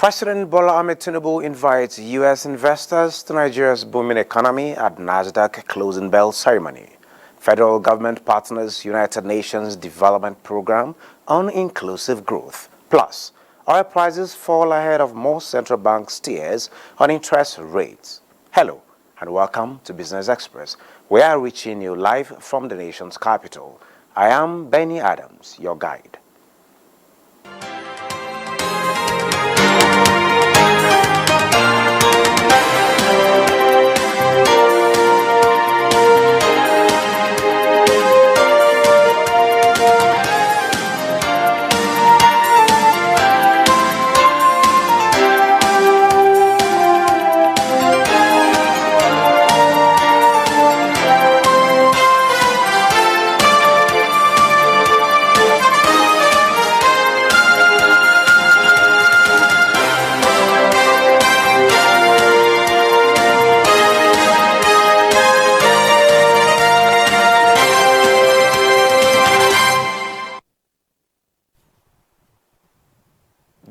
President Bola Ahmed Tinubu invites U.S. investors to Nigeria's booming economy at NASDAQ closing bell ceremony. Federal government partners United Nations Development Program on inclusive growth. Plus, oil prices fall ahead of most central bank steers on interest rates. Hello and welcome to Business Express. We are reaching you live from the nation's capital. I am Benny Adams, your guide.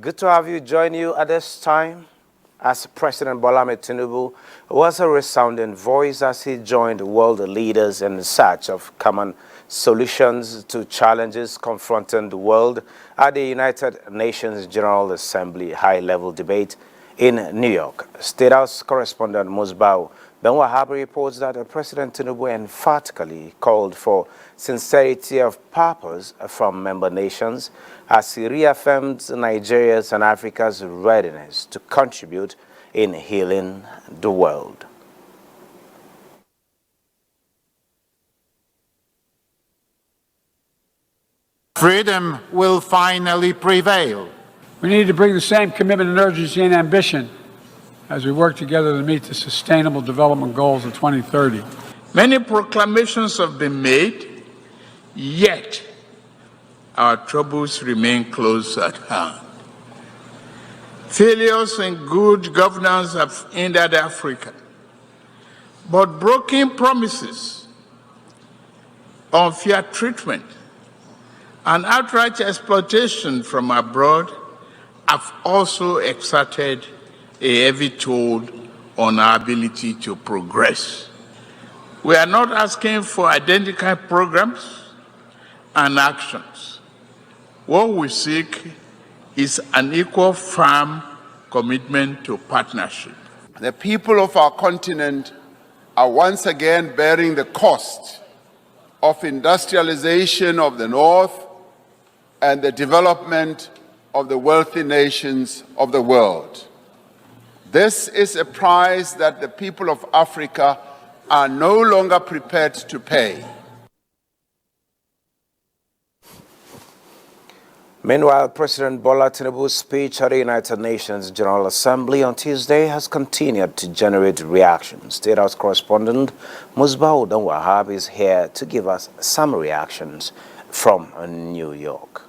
Good to have you join you at this time as President Bola Ahmed Tinubu was a resounding voice as he joined world leaders in search of common solutions to challenges confronting the world at the United Nations General Assembly high-level debate in New York. State House correspondent Musbau Ben Wahab reports that President Tinubu emphatically called for sincerity of purpose from member nations as he reaffirmed Nigeria's and Africa's readiness to contribute in healing the world. Freedom will finally prevail. We need to bring the same commitment and urgency and ambition as we work together to meet the Sustainable Development Goals of 2030. Many proclamations have been made, yet our troubles remain close at hand. Failures in good governance have hindered Africa, but broken promises, unfair treatment, and outright exploitation from abroad have also exerted a heavy toll on our ability to progress. We are not asking for identical programs and actions. What we seek is an equal firm commitment to partnership. The people of our continent are once again bearing the cost of industrialization of the North and the development of the wealthy nations of the world. This is a price that the people of Africa are no longer prepared to pay. Meanwhile, President Bola Tinubu's speech at the United Nations General Assembly on Tuesday has continued to generate reactions. State House correspondent Musbau Ben Wahab is here to give us some reactions from New York.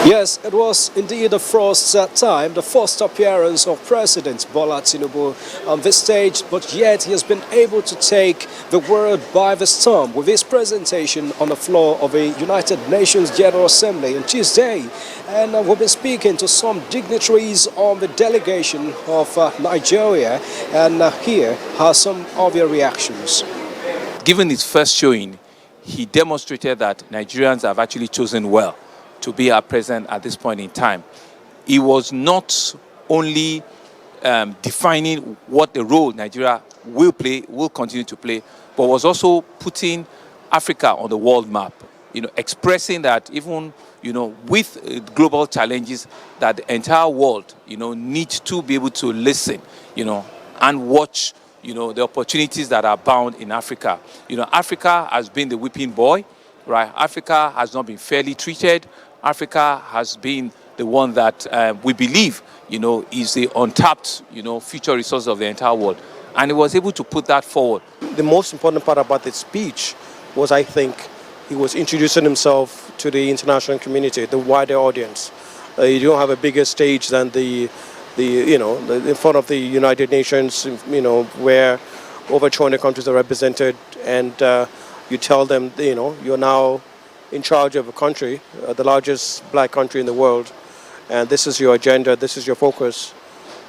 Yes, it was indeed the first time, the first appearance of President Bola Tinubu on this stage, but yet he has been able to take the world by the storm with his presentation on the floor of the United Nations General Assembly on Tuesday. And we've been speaking to some dignitaries on the delegation of Nigeria, and here are some of their reactions. Given his first showing, he demonstrated that Nigerians have actually chosen well to be our president at this point in time. He was not only defining what the role Nigeria will continue to play, but was also putting Africa on the world map, expressing that even, with global challenges, that the entire world, needs to be able to listen, and watch, the opportunities that are bound in Africa. Africa has been the whipping boy, right? Africa has not been fairly treated. Africa has been the one that we believe, is the untapped, future resource of the entire world. And he was able to put that forward. The most important part about the speech was, I think, he was introducing himself to the international community, the wider audience. You don't have a bigger stage than in front of the United Nations, where over 200 countries are represented, and you tell them, you're now in charge of a country, the largest black country in the world, and this is your agenda, this is your focus,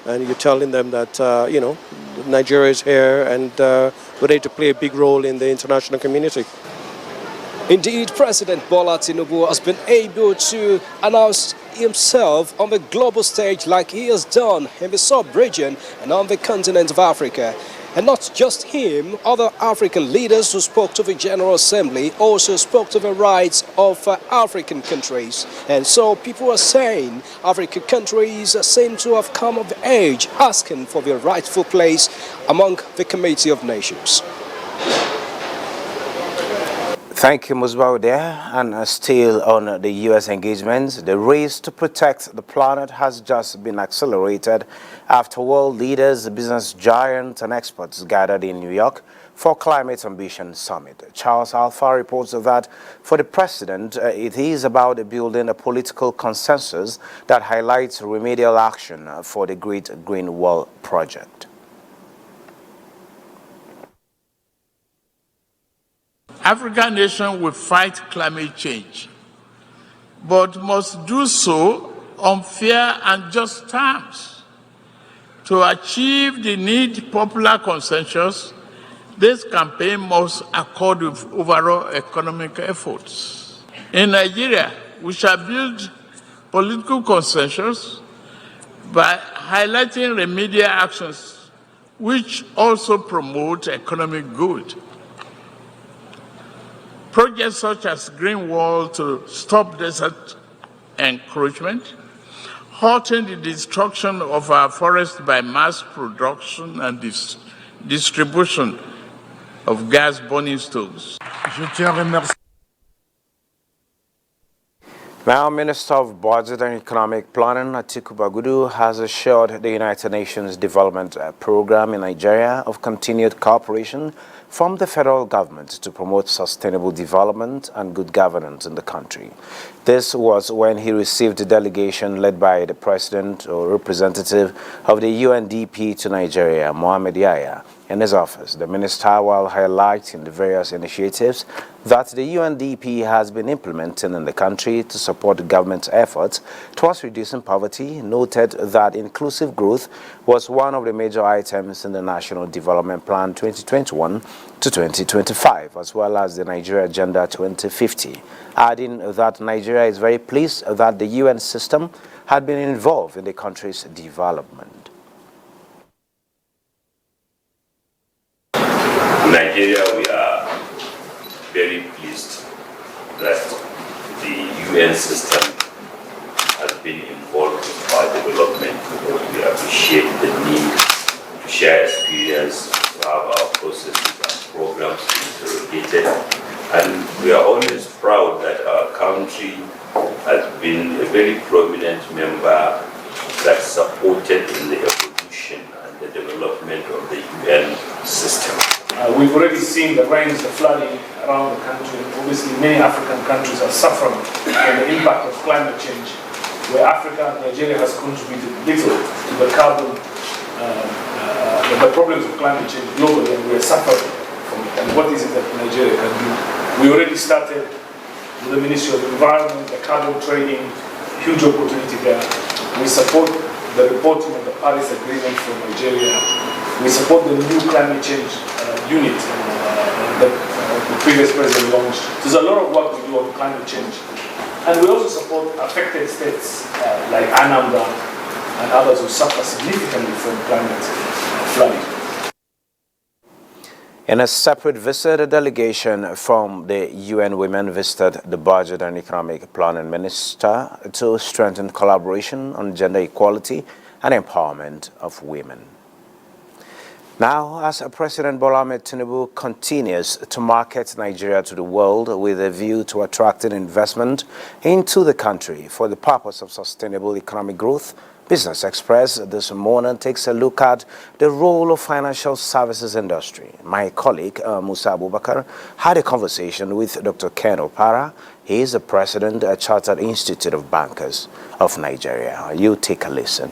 and you're telling them that, you know, Nigeria is here and we're ready to play a big role in the international community. Indeed, President Bola Tinubu has been able to announce himself on the global stage like he has done in the sub-region and on the continent of Africa. And not just him, other African leaders who spoke to the General Assembly also spoke to the rights of African countries. And so people are saying African countries seem to have come of age, asking for their rightful place among the Committee of Nations. Thank you, Musbao there. And still on the U.S. engagements, the race to protect the planet has just been accelerated after world leaders, business giants, and experts gathered in New York for Climate Ambition Summit. Charles Alpha reports that for the president, it is about building a political consensus that highlights remedial action for the Great Green Wall project. African nations will fight climate change, but must do so on fair and just terms. To achieve the need popular consensus, this campaign must accord with overall economic efforts. In Nigeria, we shall build political consensus by highlighting remedial actions which also promote economic good. Projects such as Green Wall to stop desert encroachment, halting the destruction of our forests by mass production and distribution of gas burning stoves. Now, Minister of Budget and Economic Planning, Atiku Bagudu, has assured the United Nations Development Program in Nigeria of continued cooperation from the federal government to promote sustainable development and good governance in the country. This was when he received a delegation led by the president or representative of the UNDP to Nigeria, Mohamed Yahya, in his office. The minister, while highlighting the various initiatives that the UNDP has been implementing in the country to support the government's efforts towards reducing poverty, noted that inclusive growth was one of the major items in the National Development Plan 2021 to 2025, as well as the Nigeria Agenda 2050, adding that Nigeria is very pleased that the UN system had been involved in the country's development. Nigeria, we are very pleased that the UN system has been involved in our development. We appreciate the need to share experience, to have our processes and programs interrogated. And we are always proud that our country has been a very prominent member that supported in the evolution and the development of the UN system. We've already seen the rains, the flooding around the country. Obviously, many African countries are suffering from the impact of climate change, where Africa and Nigeria has contributed little to the carbon, the problems of climate change globally, and we are suffering from it. And what is it that Nigeria can do? We already started with the Ministry of Environment, the carbon trading, huge opportunity there. We support the reporting of the Paris Agreement for Nigeria. We support the new climate change unit that the previous president launched. There's a lot of work we do on climate change. And we also support affected states like Anambra and others who suffer significantly from climate flooding. In a separate visit, a delegation from the UN Women visited the Budget and Economic Planning Minister to strengthen collaboration on gender equality and empowerment of women. Now, as President Bola Ahmed Tinubu continues to market Nigeria to the world with a view to attracting investment into the country for the purpose of sustainable economic growth, Business Express this morning takes a look at the role of financial services industry. My colleague Musa Abubakar had a conversation with Dr. Ken Opara. He is the president at Chartered Institute of Bankers of Nigeria. You take a listen.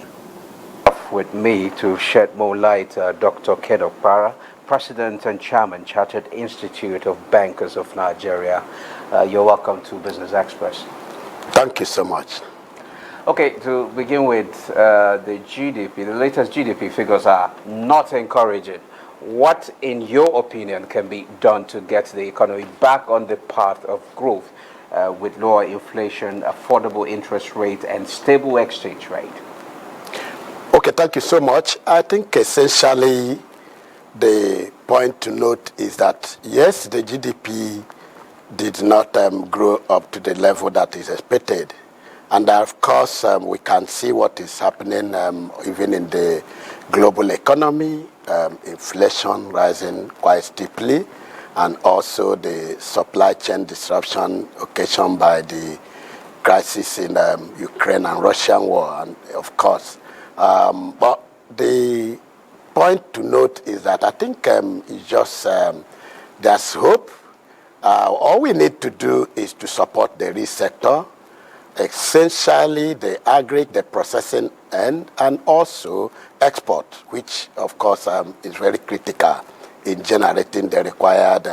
With me to shed more light, Dr. Ken Opara, President and Chairman, Chartered Institute of Bankers of Nigeria. You're welcome to Business Express. Thank you so much. Okay, to begin with, the GDP, the latest GDP figures are not encouraging. What, in your opinion, can be done to get the economy back on the path of growth with lower inflation, affordable interest rate, and stable exchange rate? Okay, thank you so much. I think essentially the point to note is that, yes, the GDP did not grow up to the level that is expected. And of course, we can see what is happening even in the global economy, inflation rising quite steeply, and also the supply chain disruption occasioned by the crisis in Ukraine and Russian war, and of course. But the point to note is that I think it's just there's hope. All we need to do is to support the real sector, essentially the agri, the processing end, and also export, which of course is very critical in generating the required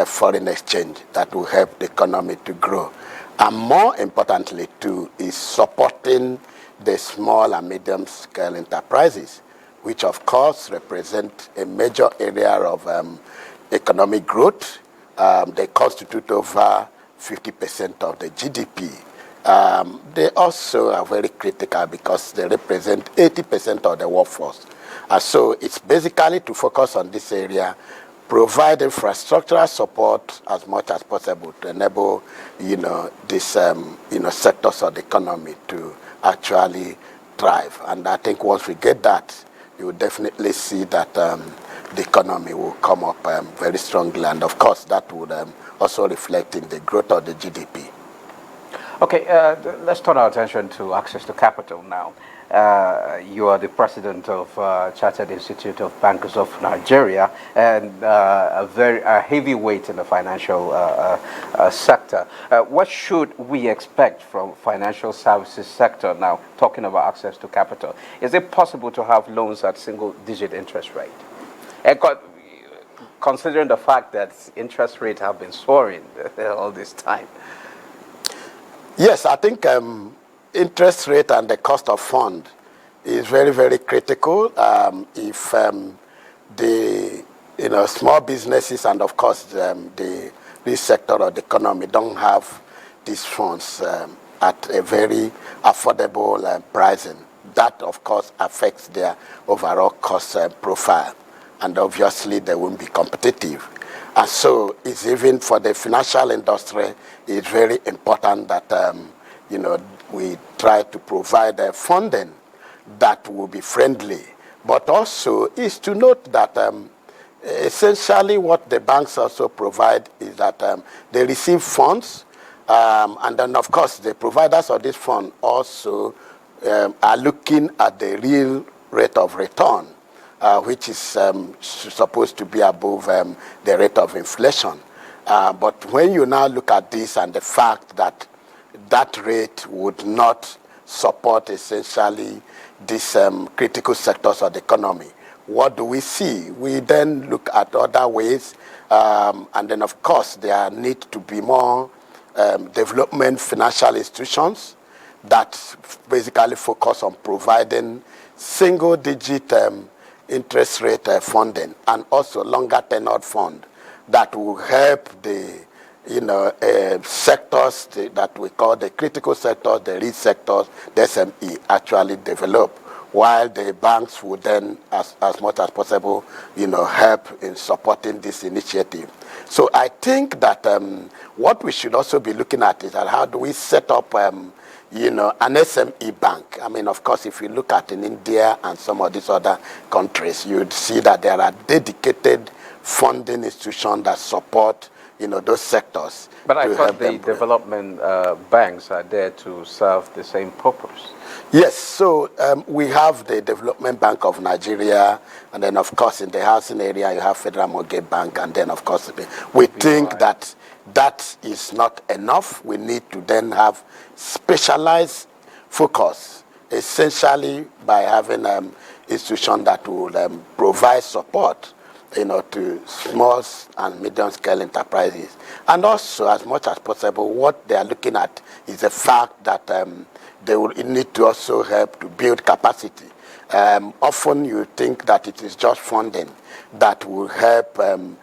foreign exchange that will help the economy to grow. And more importantly too is supporting the small and medium scale enterprises, which of course represent a major area of economic growth. They constitute over 50% of the GDP. They also are very critical because they represent 80% of the workforce. So it's basically to focus on this area, provide infrastructural support as much as possible to enable, these, sectors of the economy to actually thrive. And I think once we get that, you will definitely see that the economy will come up very strongly. And of course, that would also reflect in the growth of the GDP. Okay, let's turn our attention to access to capital now. You are the president of Chartered Institute of Bankers of Nigeria, and a heavyweight in the financial sector. What should we expect from financial services sector now, talking about access to capital? Is it possible to have loans at single-digit interest rate? And considering the fact that interest rates have been soaring all this time. Yes, I think interest rate and the cost of fund is very, very critical. If the small businesses and of course this sector of the economy don't have these funds at a very affordable pricing, that of course affects their overall cost profile, and obviously they won't be competitive. And so it's even for the financial industry, it's very important that, we try to provide funding that will be friendly. But also is to note that essentially what the banks also provide is that they receive funds, and then of course the providers of this fund also are looking at the real rate of return, which is supposed to be above the rate of inflation. But when you now look at this and the fact that that rate would not support essentially these critical sectors of the economy, what do we see? We then look at other ways, and then of course there need to be more development financial institutions that basically focus on providing single-digit interest rate funding, and also longer tenured fund that will help the sectors that we call the critical sectors, the real sectors, the SME actually develop, while the banks would then, as much as possible, help in supporting this initiative. So I think that what we should also be looking at is that how do we set up an SME bank. I mean, of course, if you look at in India and some of these other countries, you'd see that there are dedicated funding institutions that support, those sectors. But I thought the development banks are there to serve the same purpose. Yes, so we have the Development Bank of Nigeria, and then, of course, in the housing area, you have Federal Mortgage Bank, and then, of course, we think that that is not enough. We need to then have specialized focus, essentially by having institutions that will provide support to small and medium-scale enterprises. And also, as much as possible, what they are looking at is the fact that they will need to also help to build capacity. Often you think that it is just funding that will help, the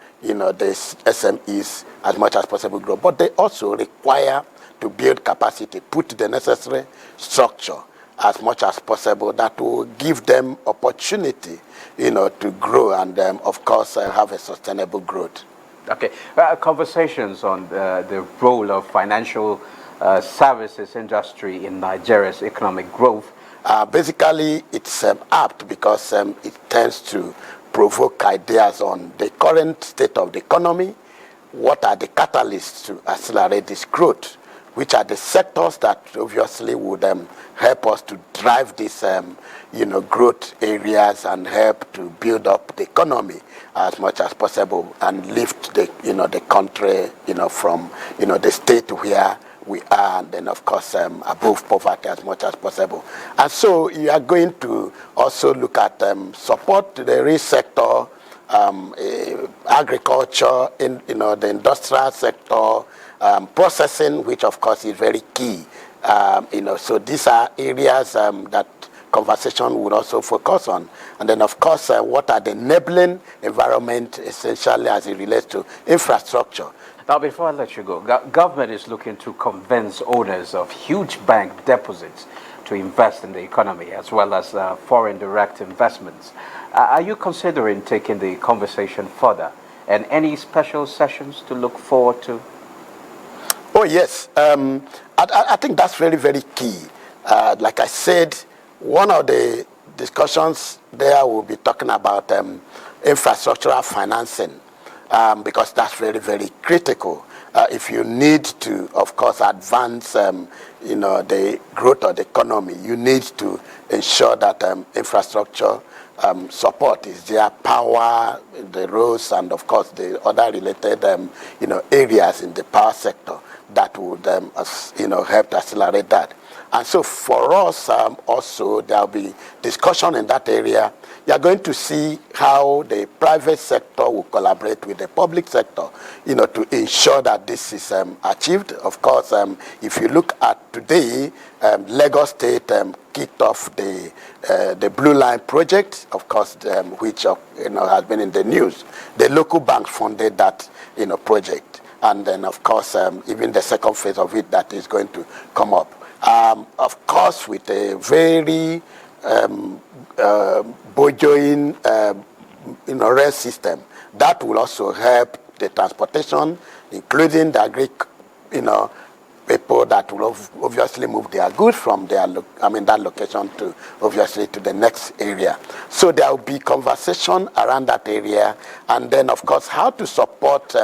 SMEs as much as possible grow, but they also require to build capacity, put the necessary structure as much as possible that will give them opportunity, to grow and, of course, have a sustainable growth. Okay, conversations on the role of financial services industry in Nigeria's economic growth. Basically, it's apt because it tends to provoke ideas on the current state of the economy, what are the catalysts to accelerate this growth, which are the sectors that obviously would help us to drive these, growth areas and help to build up the economy as much as possible and lift the, the country, from, the state where we are, and then of course above poverty as much as possible. And so you are going to also look at support to the real sector, agriculture, in the industrial sector, processing, which of course is very key. So these are areas that conversation would also focus on. And then of course, what are the enabling environment essentially as it relates to infrastructure. Now, before I let you go, government is looking to convince owners of huge bank deposits to invest in the economy, as well as foreign direct investments. Are you considering taking the conversation further? And any special sessions to look forward to? Oh, yes. I think that's very, very key. Like I said, one of the discussions there will be talking about infrastructural financing. Because that's very, very critical. If you need to, of course, advance, the growth of the economy, you need to ensure that infrastructure support is there, power, the roads, and of course the other related, areas in the power sector that would, help to accelerate that. And so for us, also, there will be discussion in that area. You are going to see how the private sector will collaborate with the public sector, to ensure that this is achieved. Of course, if you look at today, Lagos State kicked off the Blue Line project, of course, which has been in the news. The local bank funded that project, and then of course, even the second phase of it that is going to come up. Of course, with a very burgeoning rail system that will also help the transportation, including the people that will obviously move their goods from that location to obviously to the next area. So there will be conversation around that area, and then of course how to support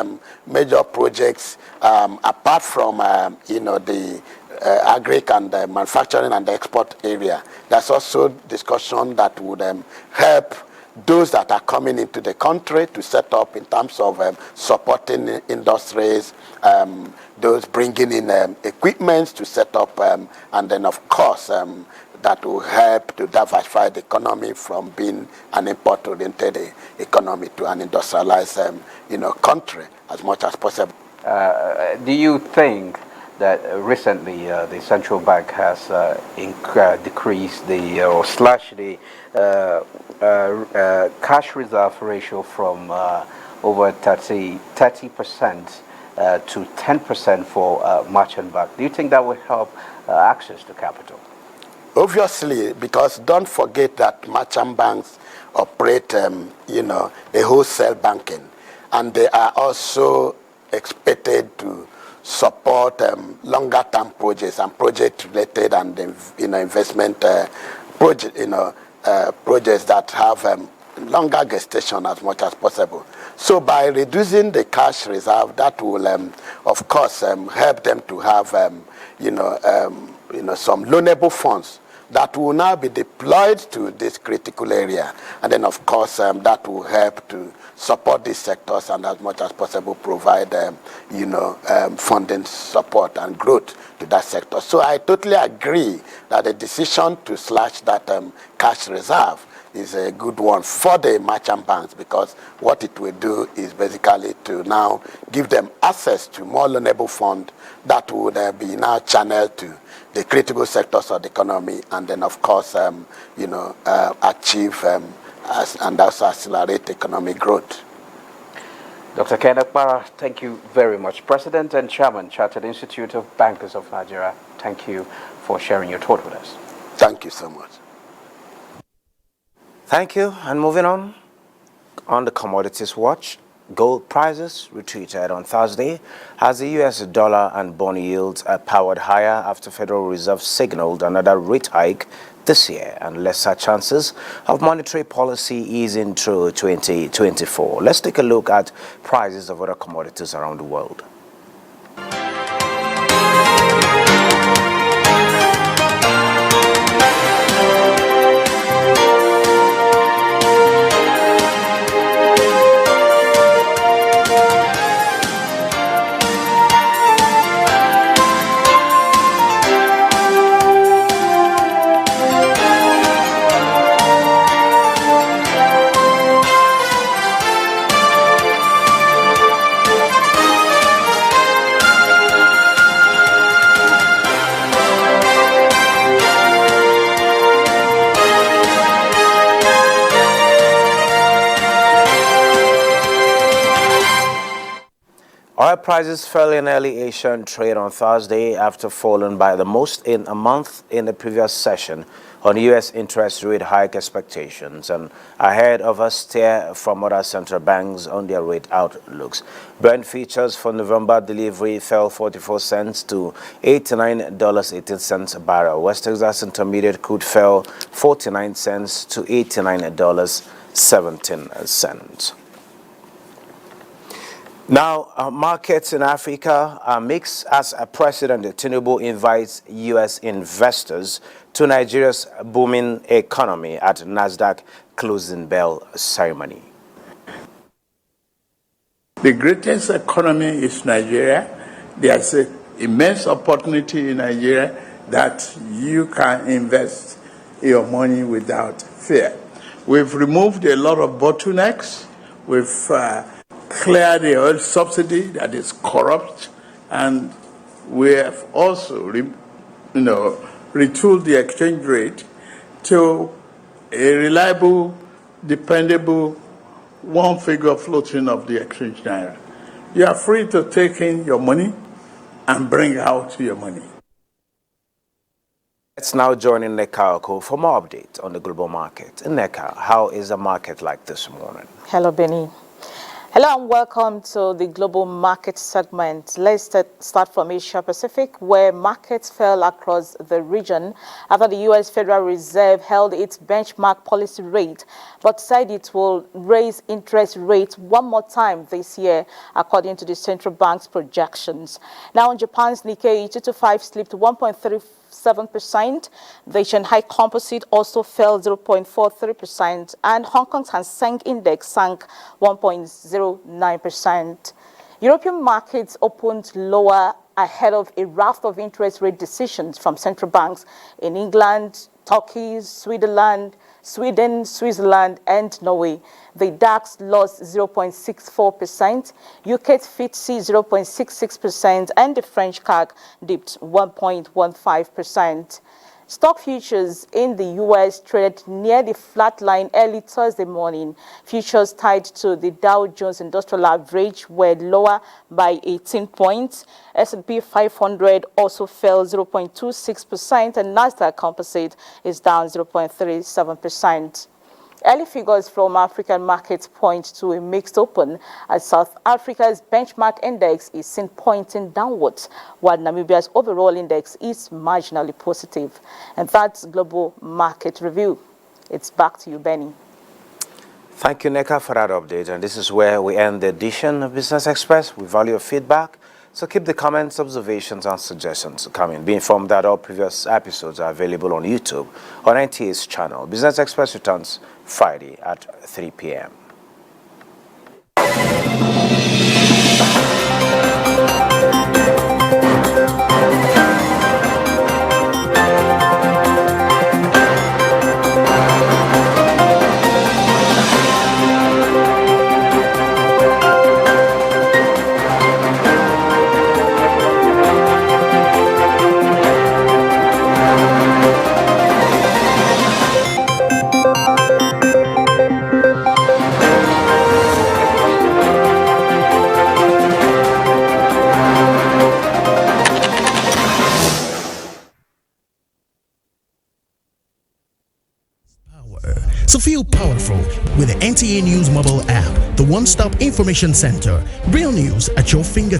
major projects apart from the agric and the manufacturing and the export area. There's also discussion that would help those that are coming into the country to set up in terms of supporting industries, those bringing in equipment to set up, and then of course that will help to diversify the economy from being an import-oriented economy to an industrialized country as much as possible. Do you think that recently the central bank has decreased or slashed the cash reserve ratio from over 30% to 10% for merchant bank? Do you think that will help access to capital? Obviously, because don't forget that merchant banks operate, a wholesale banking, and they are also expected to support longer-term projects and project-related and investment projects that have longer gestation as much as possible. So by reducing the cash reserve, that will, of course, help them to have, some loanable funds that will now be deployed to this critical area. And then, of course, that will help to support these sectors and as much as possible provide, funding support and growth to that sector. So I totally agree that the decision to slash that cash reserve is a good one for the merchant banks, because what it will do is basically to now give them access to more loanable fund that would be now channeled to the critical sectors of the economy, and then of course, achieve and also accelerate economic growth. Dr. Kenneth Barra, thank you very much. President and Chairman, Chartered Institute of Bankers of Nigeria, thank you for sharing your thought with us. Thank you so much. Thank you. And moving on the Commodities Watch, gold prices retreated on Thursday as the U.S. dollar and bond yields are powered higher after Federal Reserve signaled another rate hike this year and lesser chances of monetary policy easing through 2024. Let's take a look at prices of other commodities around the world. Oil prices fell in early Asian trade on Thursday after falling by the most in a month in the previous session on U.S. interest rate hike expectations and ahead of a stare from other central banks on their rate outlooks. Brent futures for November delivery fell 44 cents to $89.18 a barrel. West Texas Intermediate crude fell 49 cents to $89.17. Now, markets in Africa are mixed as President Tinubu invites U.S. investors to Nigeria's booming economy at NASDAQ closing bell ceremony. The greatest economy is Nigeria. There's an immense opportunity in Nigeria that you can invest your money without fear. We've removed a lot of bottlenecks. We've clear the oil subsidy that is corrupt, and we have also retooled the exchange rate to a reliable, dependable, one-figure floating of the exchange naira. You are free to take in your money and bring out your money. Let's now join in Neka Oko for more updates on the global market. In Neka, how is the market like this morning? Hello, Benny. Hello and welcome to the global market segment. Let's start from Asia Pacific, where markets fell across the region after the U.S. Federal Reserve held its benchmark policy rate, but said it will raise interest rates one more time this year, according to the central bank's projections. Now, in Japan's Nikkei 225 slipped 1.37%. The Shanghai Composite also fell 0.43%, and Hong Kong's Hang Seng Index sank 1.09%. European markets opened lower ahead of a raft of interest rate decisions from central banks in England, Turkey, Sweden, Switzerland, and Norway. The DAX lost 0.64%, UK's FTSE 0.66%, and the French CAC dipped 1.15%. Stock futures in the U.S. traded near the flat line early Thursday morning. Futures tied to the Dow Jones Industrial Average were lower by 18 points. S&P 500 also fell 0.26%, and Nasdaq Composite is down 0.37%. Early figures from African markets point to a mixed open, as South Africa's benchmark index is seen pointing downwards, while Namibia's overall index is marginally positive. And that's Global Market Review. It's back to you, Benny. Thank you, Neka, for that update. And this is where we end the edition of Business Express. We value your feedback, so keep the comments, observations, and suggestions coming. Be informed that all previous episodes are available on YouTube on NTA's channel. Business Express returns Friday at 3 p.m. feel powerful with the NTA News mobile app, the one-stop information center. Real news at your fingertips.